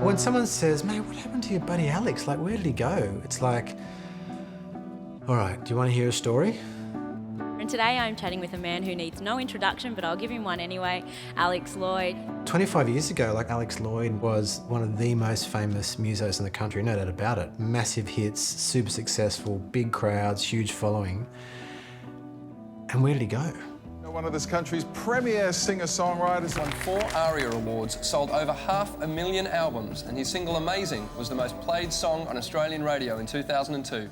When someone says, "Man, what happened to your buddy Alex? Like, where did he go?" It's like, all right, do you want to hear a story? And today I'm chatting with a man who needs no introduction, but I'll give him one anyway, Alex Lloyd. 25 years ago, like, Alex Lloyd was one of the most famous musos in the country, no doubt about it. Massive hits, super successful, big crowds, huge following. And where did he go? One of this country's premier singer-songwriters. Won 4 ARIA Awards, sold over 500,000 albums, and his single Amazing was the most played song on Australian radio in 2002.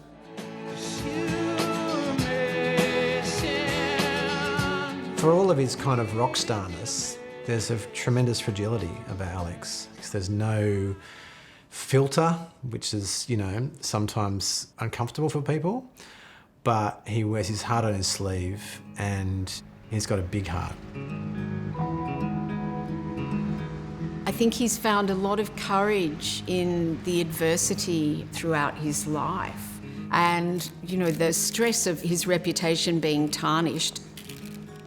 For all of his kind of rock starness, there's a tremendous fragility about Alex, because there's no filter, which is, you know, sometimes uncomfortable for people, but he wears his heart on his sleeve and he's got a big heart. I think he's found a lot of courage in the adversity throughout his life. And, you know, the stress of his reputation being tarnished,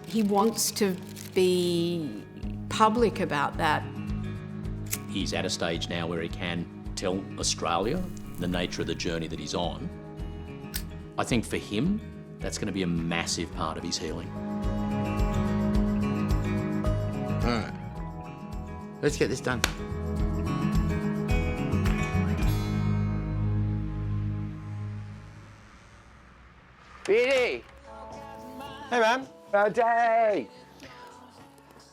he wants to be public about that. He's at a stage now where he can tell Australia the nature of the journey that he's on. I think for him, that's going to be a massive part of his healing. All right, let's get this done. Beauty! Hey, man. Day!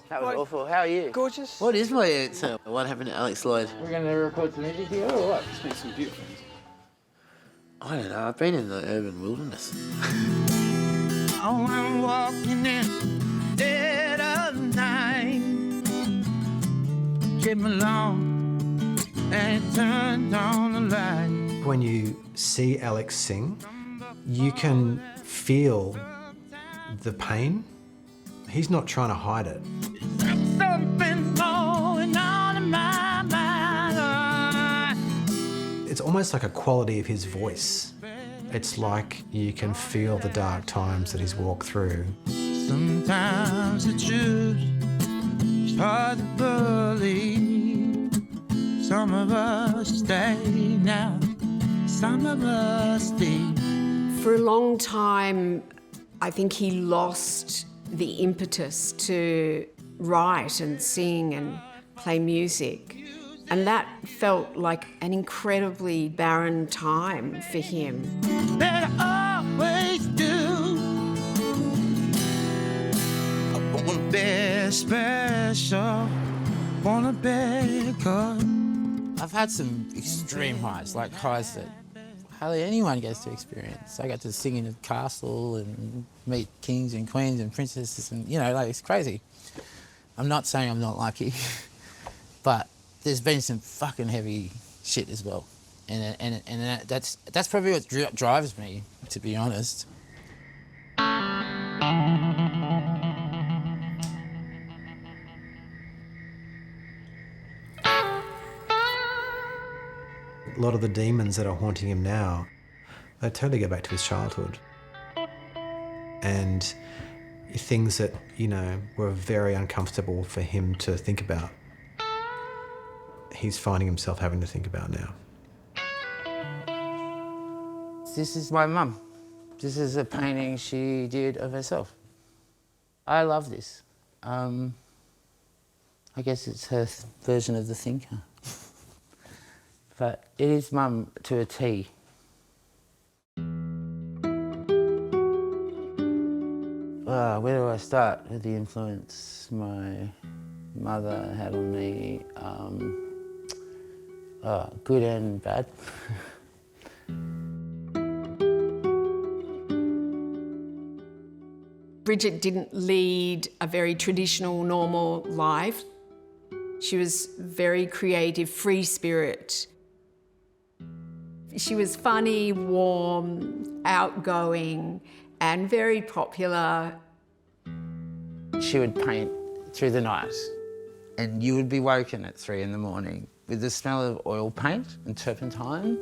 That was awful. How are you? Gorgeous. What is my answer? What happened to Alex Lloyd? We're going to record some music here or what? Just make some beautiful things. I don't know. I've been in the urban wilderness. Oh, I'm walking in dead of night. Came along and turned on the light. When you see Alex sing, you can feel the pain. He's not trying to hide it. Something going on in my mind. It's almost like a quality of his voice. It's like you can feel the dark times that he's walked through. Sometimes the truth is hard to believe. Some of us stay now, some of us leave. For a long time, I think he lost the impetus to write and sing and play music. And that felt like an incredibly barren time for him. That I always do. I wanna be special, wanna be good. I've had some extreme highs, like highs that hardly anyone gets to experience. I got to sing in a castle and meet kings and queens and princesses and, you know, like, it's crazy. I'm not saying I'm not lucky, but there's been some fucking heavy shit as well. And that's probably what drives me, to be honest. A lot of the demons that are haunting him now, they totally go back to his childhood. And things that, you know, were very uncomfortable for him to think about, he's finding himself having to think about now. This is my mum. This is a painting she did of herself. I love this. I guess it's her version of the thinker. But it is mum to a T. Where do I start with the influence my mother had on me? Good and bad. Bridget didn't lead a very traditional, normal life. She was very creative, free spirit. She was funny, warm, outgoing, and very popular. She would paint through the night, and you would be woken at 3 in the morning with the smell of oil paint and turpentine.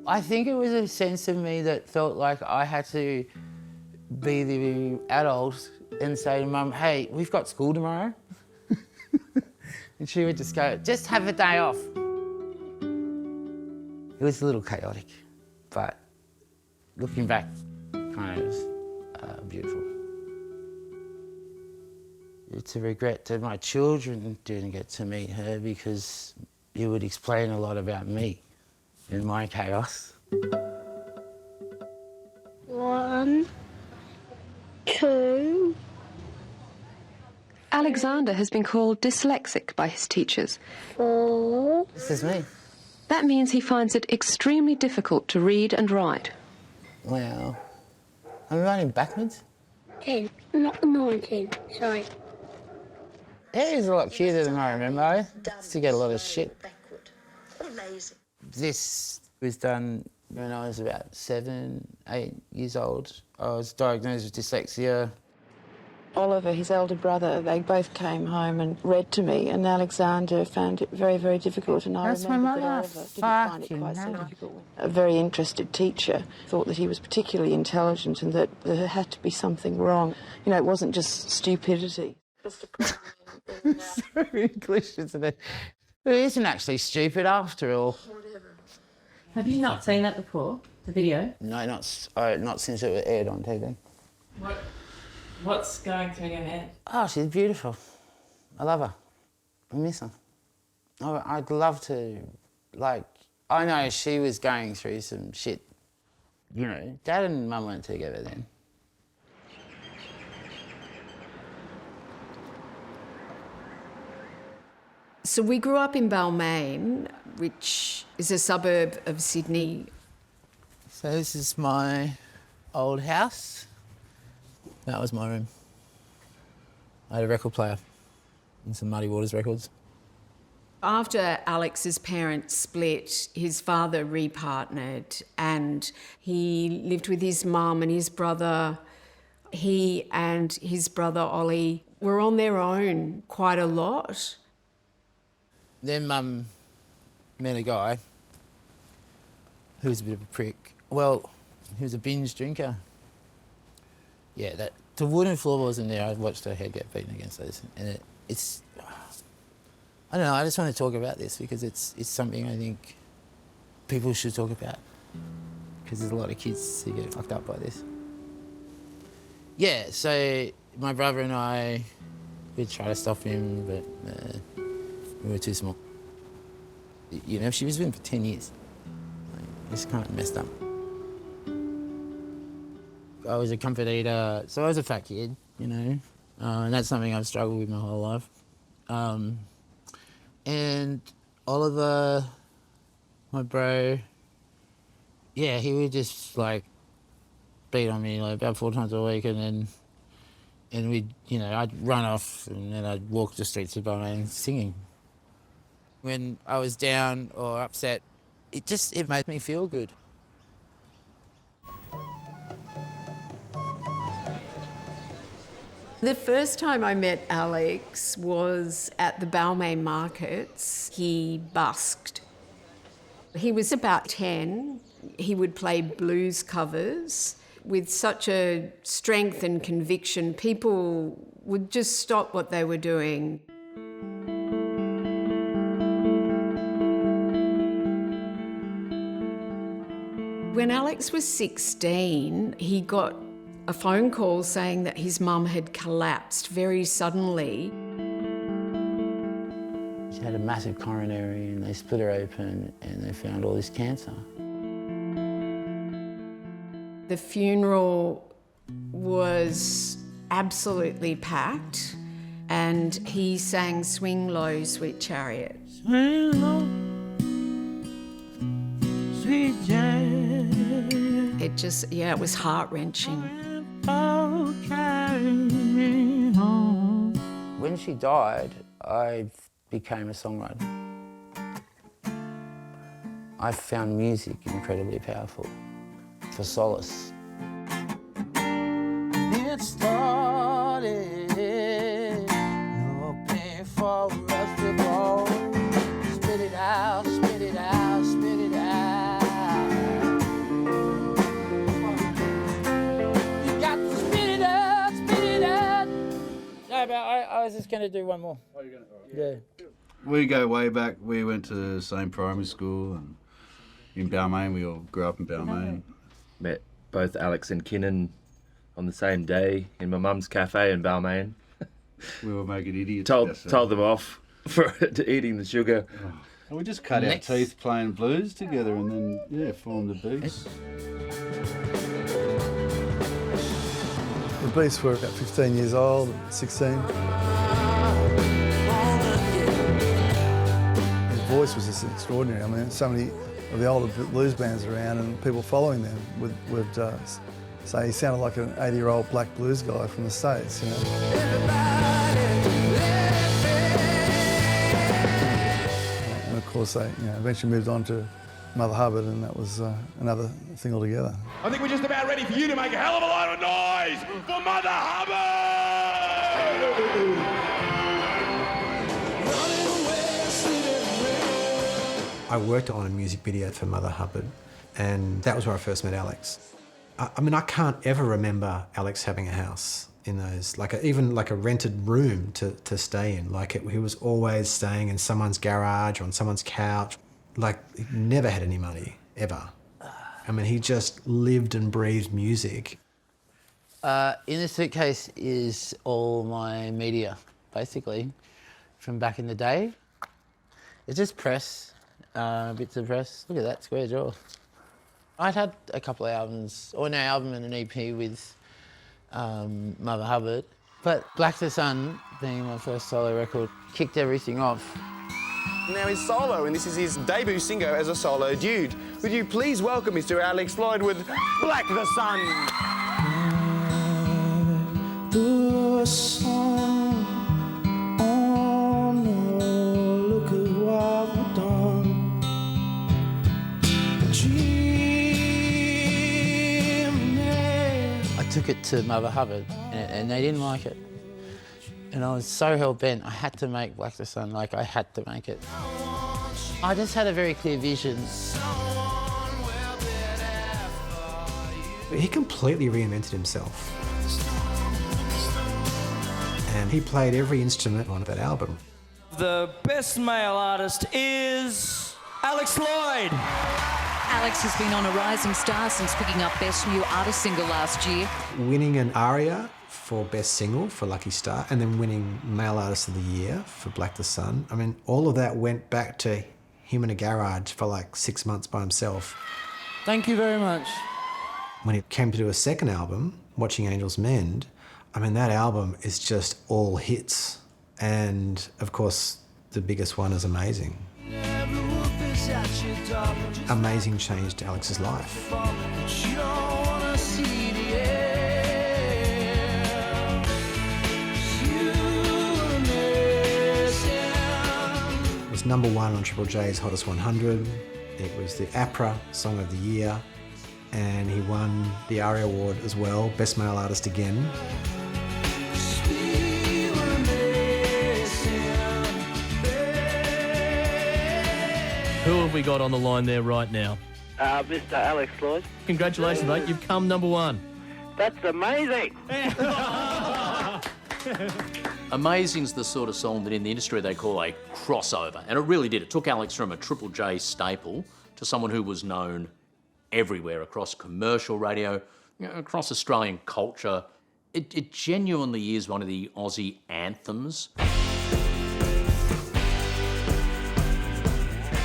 I think it was a sense of me that felt like I had to be the adult and say to Mum, hey, we've got school tomorrow. And she would just go, just have a day off. It was a little chaotic, but looking back, kind of beautiful. It's a regret that my children didn't get to meet her because it would explain a lot about me and my chaos. 1, 2. Alexander has been called dyslexic by his teachers. 4. This is me. That means he finds it extremely difficult to read and write. Well, I'm writing backwards. 10, not 19, sorry. Yeah, he's a lot cuter than I remember. I used to get a lot of shit. This was done when I was about 7, 8 years old. I was diagnosed with dyslexia. Oliver, his elder brother, they both came home and read to me, and Alexander found it very, very difficult, and I remember that Oliver didn't find it quite so difficult. A very interested teacher thought that he was particularly intelligent and that there had to be something wrong. You know, it wasn't just stupidity. It's so English, isn't it? It isn't actually stupid after all. Have you not seen that before, the video? No, not since it was aired on TV. What's going through your head? Oh, she's beautiful. I love her. I miss her. I'd love to, like, I know she was going through some shit. You know, Dad and Mum weren't together then. So we grew up in Balmain, which is a suburb of Sydney. So this is my old house. That was my room. I had a record player and some Muddy Waters records. After Alex's parents split, his father repartnered and he lived with his mum and his brother. He and his brother Ollie were on their own quite a lot. Then Mum met a guy who was a bit of a prick. Well, he was a binge drinker. Yeah, the wooden floorboards in there, I watched her head get beaten against those. And it's, I don't know, I just want to talk about this because it's something I think people should talk about. Because there's a lot of kids who get fucked up by this. Yeah, so my brother and I, we tried to stop him, but we were too small. You know, she was with him for 10 years. It's kind of messed up. I was a comfort eater, so I was a fat kid, you know, and that's something I've struggled with my whole life. And Oliver, my bro, yeah, he would just like beat on me like about 4 times a week, and we'd, you know, I'd run off and then I'd walk the streets of Balmain singing. When I was down or upset, it made me feel good. The first time I met Alex was at the Balmain markets. He busked. He was about 10. He would play blues covers with such a strength and conviction. People would just stop what they were doing. When Alex was 16, he got a phone call saying that his mum had collapsed very suddenly. She had a massive coronary and they split her open and they found all this cancer. The funeral was absolutely packed and he sang Swing Low, Sweet Chariot. Swing low, sweet chariot. It just, yeah, it was heart-wrenching. Oh, carry me home. When she died, I became a songwriter. I found music incredibly powerful for solace. It started, you're paying for rusty ball. Spit it out, spit it out, spit it out. You got to spit it out, spit it out. No, but I was just going to do one more. Oh, you're going to? Yeah. We go way back. We went to the same primary school and in Balmain. We all grew up in Balmain. Met both Alex and Kinnan on the same day in my mum's cafe in Balmain. We were making idiots. Told them off for eating the sugar. Oh. And we just cut our teeth playing blues together and then, yeah, formed the Beasts. The Beasts were about 15 years old, 16. His voice was just extraordinary. I mean, so many of the older blues bands around and people following them would say he sounded like an 80-year-old black blues guy from the States, you know. And of course, they eventually moved on to Mother Hubbard, and that was another thing altogether. I think we're just about ready for you to make a hell of a lot of noise for Mother Hubbard! I worked on a music video for Mother Hubbard, and that was where I first met Alex. I mean, I can't ever remember Alex having a house in those, even a rented room to stay in. He was always staying in someone's garage or on someone's couch. He never had any money, ever. I mean, he just lived and breathed music. In the suitcase is all my media, basically, from back in the day. It's just press, bits of press. Look at that square jaw. I'd had a couple of albums, or an album and an EP with Mother Hubbard, but Black the Sun, being my first solo record, kicked everything off. Now he's solo, and this is his debut single as a solo dude. Would you please welcome Mr. Alex Lloyd with Black the Sun? The sun, oh no, look at what we've done. I took it to Mother Hubbard and they didn't like it. And I was so hell-bent, I had to make Black the Sun, I had to make it. I just had a very clear vision. He completely reinvented himself. And he played every instrument on that album. The best male artist is Alex Lloyd. Alex has been on a rising star since picking up Best New Artist Single last year. Winning an ARIA for Best Single for Lucky Star, and then winning Male Artist of the Year for Black the Sun. I mean, all of that went back to him in a garage for 6 months by himself. Thank you very much. When he came to do a second album, Watching Angels Mend, I mean, that album is just all hits. And, of course, the biggest one is Amazing. Amazing changed Alex's life. It was #1 on Triple J's Hottest 100. It was the APRA Song of the Year, and he won the ARIA Award as well, Best Male Artist again. Who have we got on the line there right now? Mr. Alex Lloyd. Congratulations, mate. You've come #1. That's amazing. Amazing's the sort of song that in the industry they call a crossover, and it really did. It took Alex from a Triple J staple to someone who was known everywhere across commercial radio, across Australian culture. It genuinely is one of the Aussie anthems.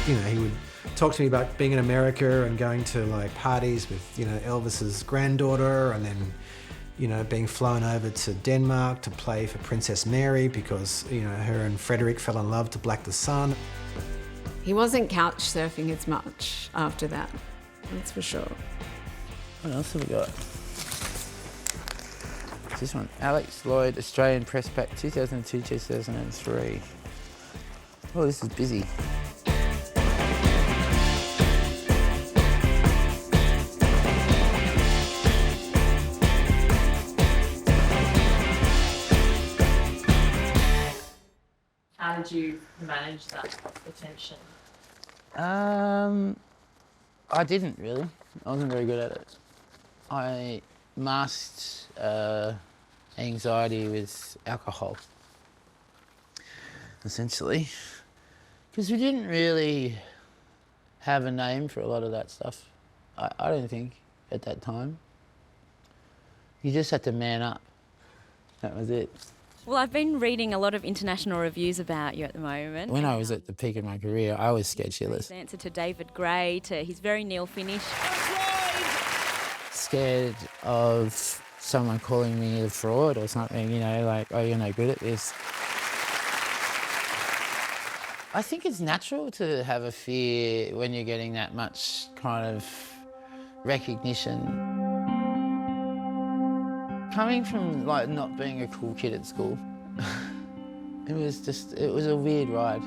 He would talk to me about being in America and going to parties with, Elvis's granddaughter, and then, being flown over to Denmark to play for Princess Mary because, her and Frederick fell in love to Black the Sun. He wasn't couch surfing as much after that, that's for sure. What else have we got? This one, Alex Lloyd, Australian Press Pack 2002-2003. Oh, this is busy. How did you manage that attention? I didn't really. I wasn't very good at it. I masked anxiety with alcohol, essentially. Because we didn't really have a name for a lot of that stuff. I don't think, at that time. You just had to man up. That was it. Well, I've been reading a lot of international reviews about you at the moment. When I was at the peak of my career, I was scared shitless. His answer to David Gray, to his very nil finish. Scared of someone calling me a fraud or something, you know, like, oh, you're no good at this. I think it's natural to have a fear when you're getting that much kind of recognition. Coming from, like, not being a cool kid at school, it was a weird ride.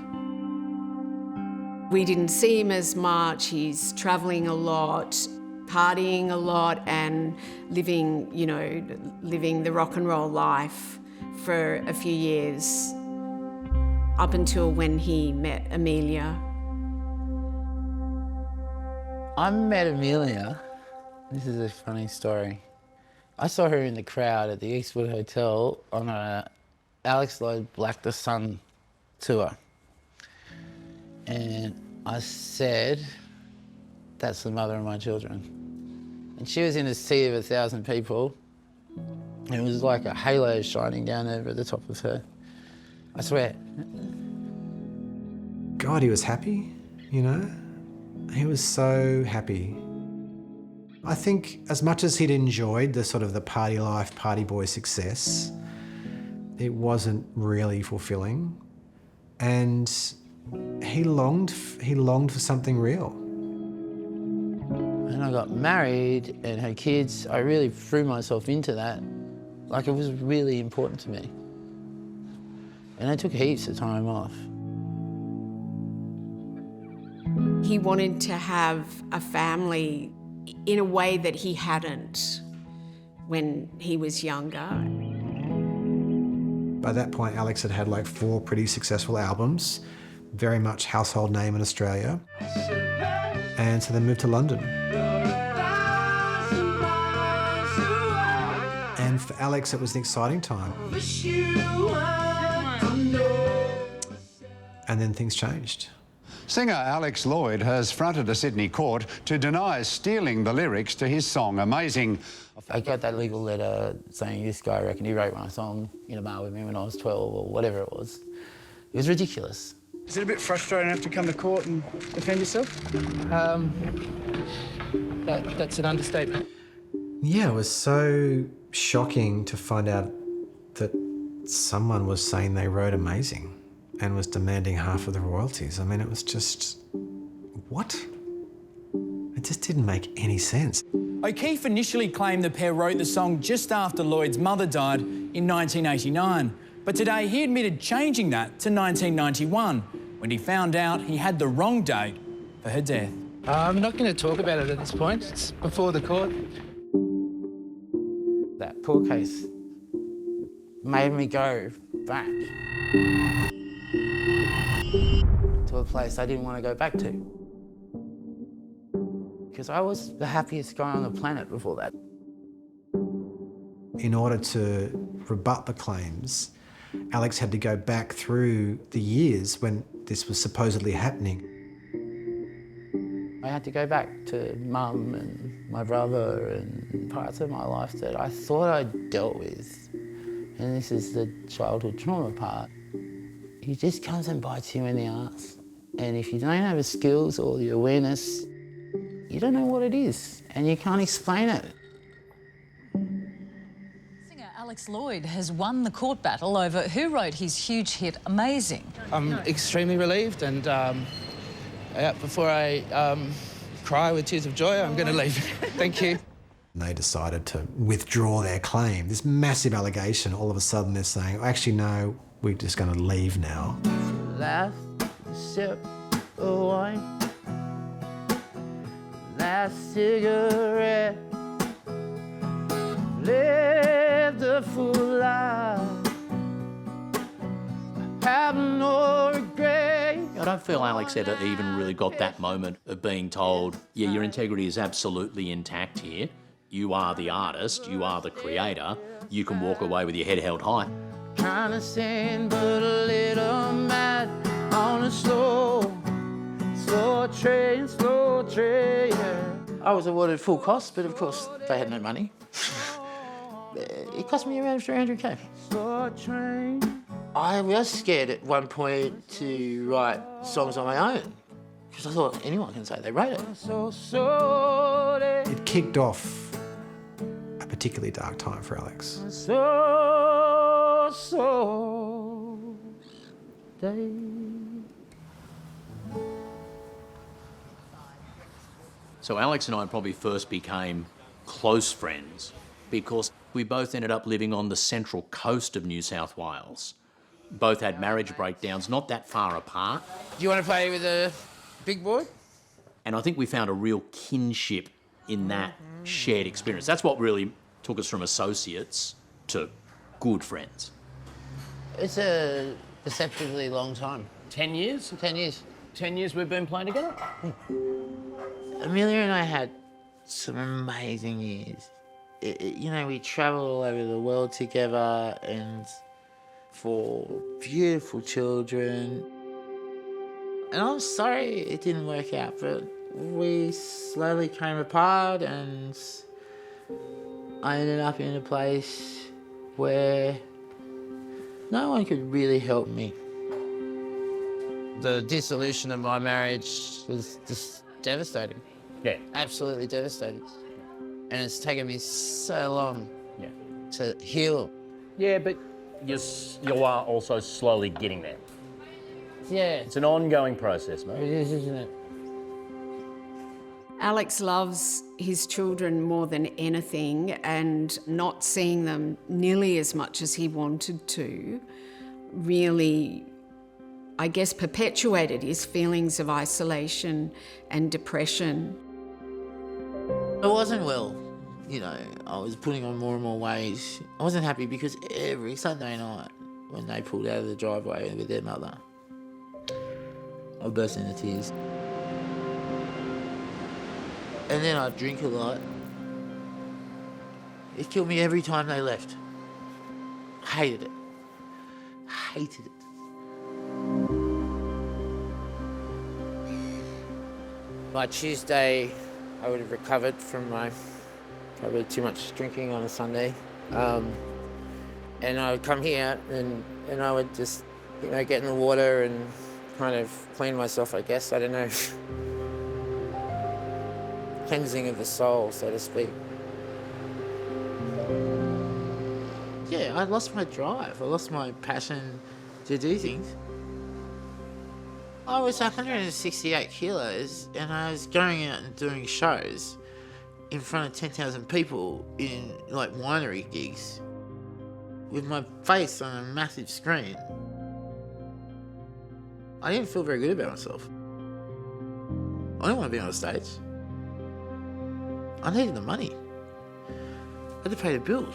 We didn't see him as much. He's travelling a lot, partying a lot and living, you know, living the rock and roll life for a few years, up until when he met Amelia. I met Amelia. This is a funny story. I saw her in the crowd at the Eastwood Hotel on a Alex Lloyd Black the Sun tour. And I said, that's the mother of my children. And she was in a sea of 1,000 people. It was like a halo shining down over the top of her. I swear. God, he was happy, you know? He was so happy. I think as much as he'd enjoyed the sort of the party life, party boy success, it wasn't really fulfilling. And he longed for something real. And I got married and had kids. I really threw myself into that. Like, it was really important to me. And I took heaps of time off. He wanted to have a family in a way that he hadn't when he was younger. By that point, Alex had had like 4 pretty successful albums, very much household name in Australia. And so they moved to London. And for Alex, it was an exciting time. And then things changed. Singer Alex Lloyd has fronted a Sydney court to deny stealing the lyrics to his song Amazing. I got that legal letter saying this guy, I reckon he wrote my song in a bar with me when I was 12 or whatever it was. It was ridiculous. Is it a bit frustrating to have to come to court and defend yourself? That's an understatement. Yeah, it was so shocking to find out that someone was saying they wrote Amazing and was demanding half of the royalties. I mean, it was just, what? It just didn't make any sense. O'Keefe initially claimed the pair wrote the song just after Lloyd's mother died in 1989. But today he admitted changing that to 1991, when he found out he had the wrong date for her death. I'm not going to talk about it at this point. It's before the court. That court case made me go back to a place I didn't want to go back to. Because I was the happiest guy on the planet before that. In order to rebut the claims, Alex had to go back through the years when this was supposedly happening. I had to go back to Mum and my brother and parts of my life that I thought I'd dealt with. And this is the childhood trauma part. He just comes and bites you in the arse. And if you don't have the skills or the awareness, you don't know what it is and you can't explain it. Singer Alex Lloyd has won the court battle over who wrote his huge hit Amazing. I'm extremely relieved, and before I cry with tears of joy, I'm going to leave. Thank you. They decided to withdraw their claim. This massive allegation, all of a sudden they're saying, actually, no, we're just going to leave now. Last sip of wine, last cigarette, lived a full life, have no regret. I don't feel Alex ever even really got that moment of being told, yeah, your integrity is absolutely intact here. You are the artist, you are the creator, you can walk away with your head held high. Kinda sane, but a little mad. on a slow train, yeah. I was awarded full cost, but of course they had no money. It cost me around 300K. Slow train. I was scared at one point to write songs on my own, because I thought anyone can say they wrote it. It kicked off a particularly dark time for Alex. So Alex and I probably first became close friends because we both ended up living on the central coast of New South Wales. Both had marriage breakdowns not that far apart. Do you want to play with a big boy? And I think we found a real kinship in that shared experience. That's what really took us from associates to good friends. It's a deceptively long time. 10 years? 10 years. 10 years we've been playing together? Amelia and I had some amazing years. You know, we travelled all over the world together and for beautiful children. And I'm sorry it didn't work out, but we slowly came apart and I ended up in a place where no one could really help me. The dissolution of my marriage was just devastating. Yeah. Absolutely devastating. And it's taken me so long to heal. Yeah, but you are also slowly getting there. Yeah. It's an ongoing process, mate. It is, isn't it? Alex loves his children more than anything, and not seeing them nearly as much as he wanted to really, I guess, perpetuated his feelings of isolation and depression. I wasn't well, you know, I was putting on more and more weight. I wasn't happy because every Sunday night when they pulled out of the driveway with their mother, I burst into tears. And then I'd drink a lot. It killed me every time they left. Hated it. Hated it. By Tuesday, I would have recovered from my probably too much drinking on a Sunday. And I would come here and I would just, you know, get in the water and kind of clean myself, I guess. I don't know. Cleansing of the soul, so to speak. Yeah, I lost my drive. I lost my passion to do things. I was 168 kilos and I was going out and doing shows in front of 10,000 people in like winery gigs with my face on a massive screen. I didn't feel very good about myself. I didn't want to be on a stage. I needed the money. I had to pay the bills.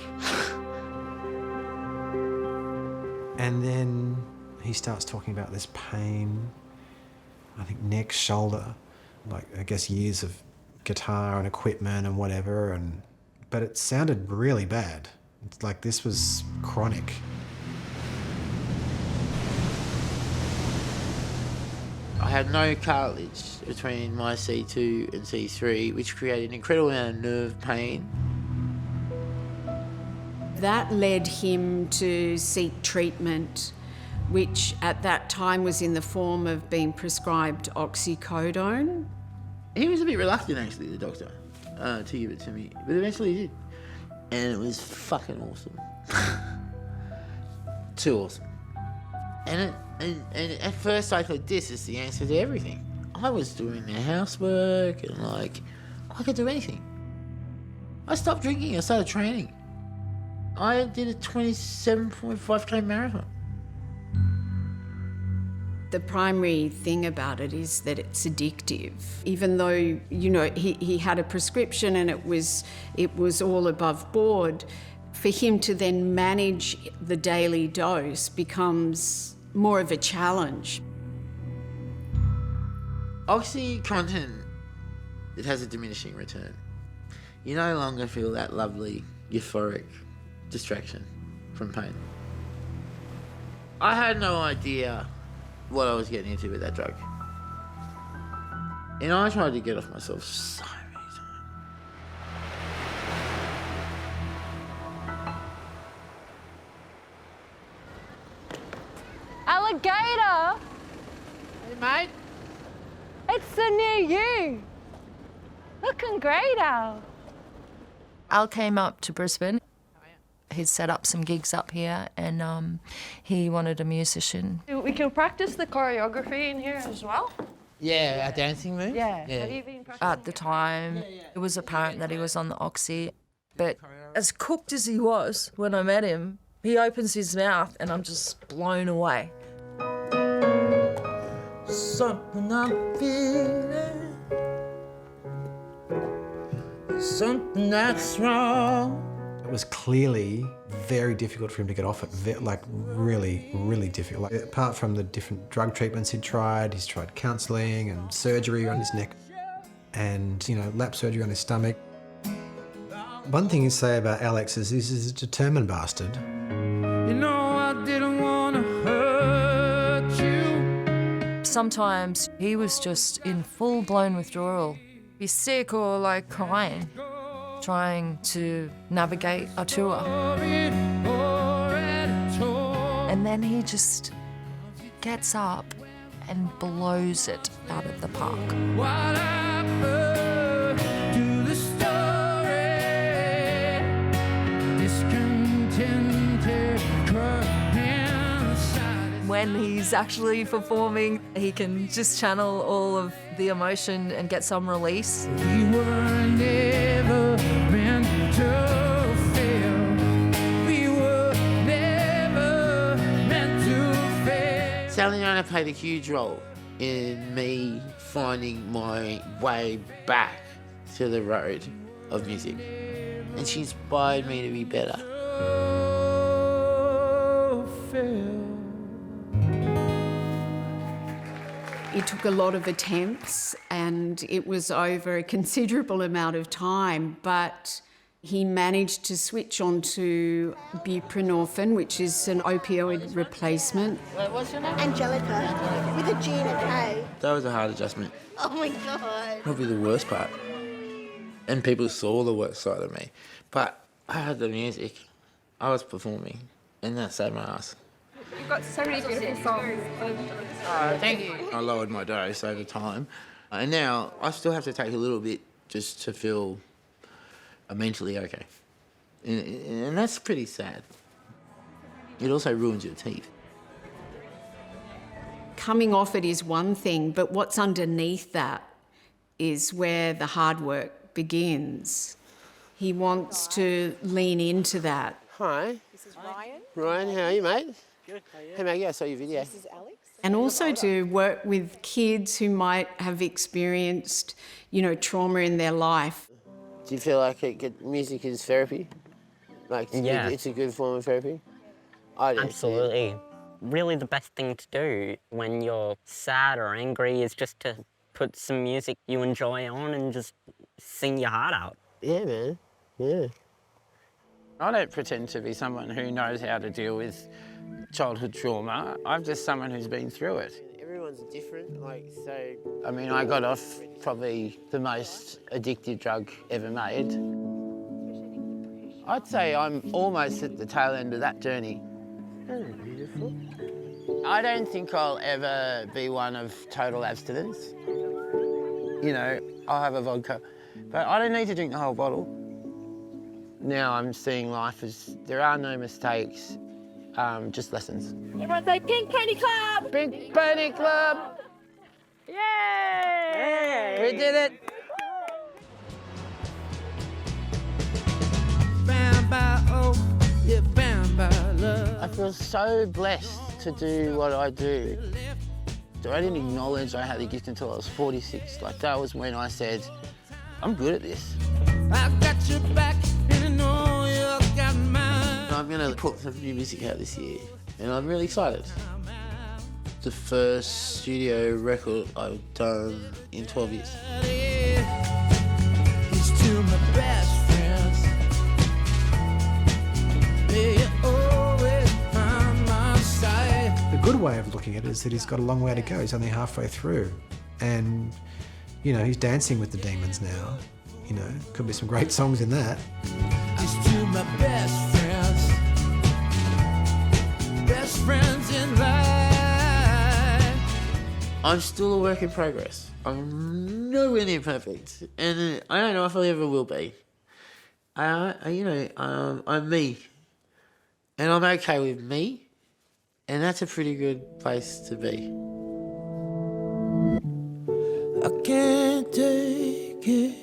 And then he starts talking about this pain, I think neck, shoulder, like I guess years of guitar and equipment and whatever, but it sounded really bad. It's like this was chronic. I had no cartilage between my C2 and C3, which created an incredible amount of nerve pain. That led him to seek treatment, which at that time was in the form of being prescribed oxycodone. He was a bit reluctant, actually, the doctor, to give it to me, but eventually he did. And it was fucking awesome. Too awesome. And at first I thought this is the answer to everything. I was doing the housework and like, I could do anything. I stopped drinking, I started training. I did a 27.5k marathon. The primary thing about it is that it's addictive. Even though, you know, he had a prescription and it was all above board, for him to then manage the daily dose becomes more of a challenge. OxyContin, it has a diminishing return. You no longer feel that lovely, euphoric distraction from pain. I had no idea what I was getting into with that drug. And I tried to get off myself so many times. Alligator! Hey, mate. It's the new you. Looking great, Al. Al came up to Brisbane. He'd set up some gigs up here and he wanted a musician. We can practice the choreography in here as well. Yeah, our dancing moves? Yeah. Have you been practicing? At the time, it was apparent that he was on the oxy, but as cooked as he was when I met him, he opens his mouth and I'm just blown away. Something I'm feeling, something that's wrong. It was clearly very difficult for him to get off it, like really, really difficult. Like, apart from the different drug treatments he's tried counselling and surgery on his neck and, you know, lap surgery on his stomach. One thing you say about Alex is he's a determined bastard. You know I didn't want to hurt you. Sometimes he was just in full-blown withdrawal. Be sick or like crying, trying to navigate a tour. And then he just gets up and blows it out of the park. When he's actually performing, he can just channel all of the emotion and get some release. We were never meant to fail. We were never meant to fail. Saliana played a huge role in me finding my way back to the road of music. And she inspired me to be better. It took a lot of attempts and it was over a considerable amount of time, but he managed to switch onto buprenorphine, which is an opioid replacement. What's your name? Angelica, with a G and a K. That was a hard adjustment. Oh my God. Probably the worst part. And people saw the worst side of me. But I had the music, I was performing, and that saved my ass. You've got so many beautiful songs. Oh, thank you. I lowered my dose over time, and now I still have to take a little bit just to feel mentally okay. And that's pretty sad. It also ruins your teeth. Coming off it is one thing, but what's underneath that is where the hard work begins. He wants to lean into that. Hi. This is Ryan. Ryan, how are you, mate? Good, how are you? Hey, mate, yeah, I saw your video. This is Alex. And also to work with kids who might have experienced, you know, trauma in their life. Do you feel like music is therapy? Like, Yeah. it's a good form of therapy? I do. Absolutely. Really the best thing to do when you're sad or angry is just to put some music you enjoy on and just sing your heart out. Yeah, man. Yeah. I don't pretend to be someone who knows how to deal with childhood trauma. I'm just someone who's been through it. Everyone's different, like, so... I mean, I got off probably the most addictive drug ever made. I'd say I'm almost at the tail end of that journey. Oh, beautiful. I don't think I'll ever be one of total abstinence. You know, I'll have a vodka, but I don't need to drink the whole bottle. Now I'm seeing life as there are no mistakes, just lessons. Everyone say Pink Pony Club! Pink Pony Club! Yay! We did it! Bound by hope, yeah, bound by love. I feel so blessed to do what I do. I didn't acknowledge I had the gift until I was 46. Like, that was when I said, I'm good at this. I got your back and I know you got mine. I'm going to put some new music out this year, and I'm really excited. The first studio record I've done in 12 years. He's to my best friends. May you always find my side. The good way of looking at it is that he's got a long way to go. He's only halfway through. And, you know, he's dancing with the demons now. You know, could be some great songs in that. It's to my best friends in life. I'm still a work in progress. I'm nowhere near perfect, and I don't know if I ever will be. I'm me, and I'm okay with me, and that's a pretty good place to be. I can't take it.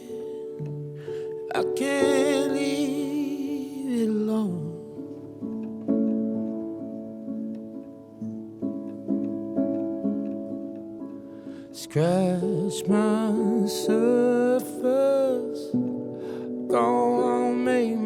I can't leave it alone. Scratch my surface, go on, make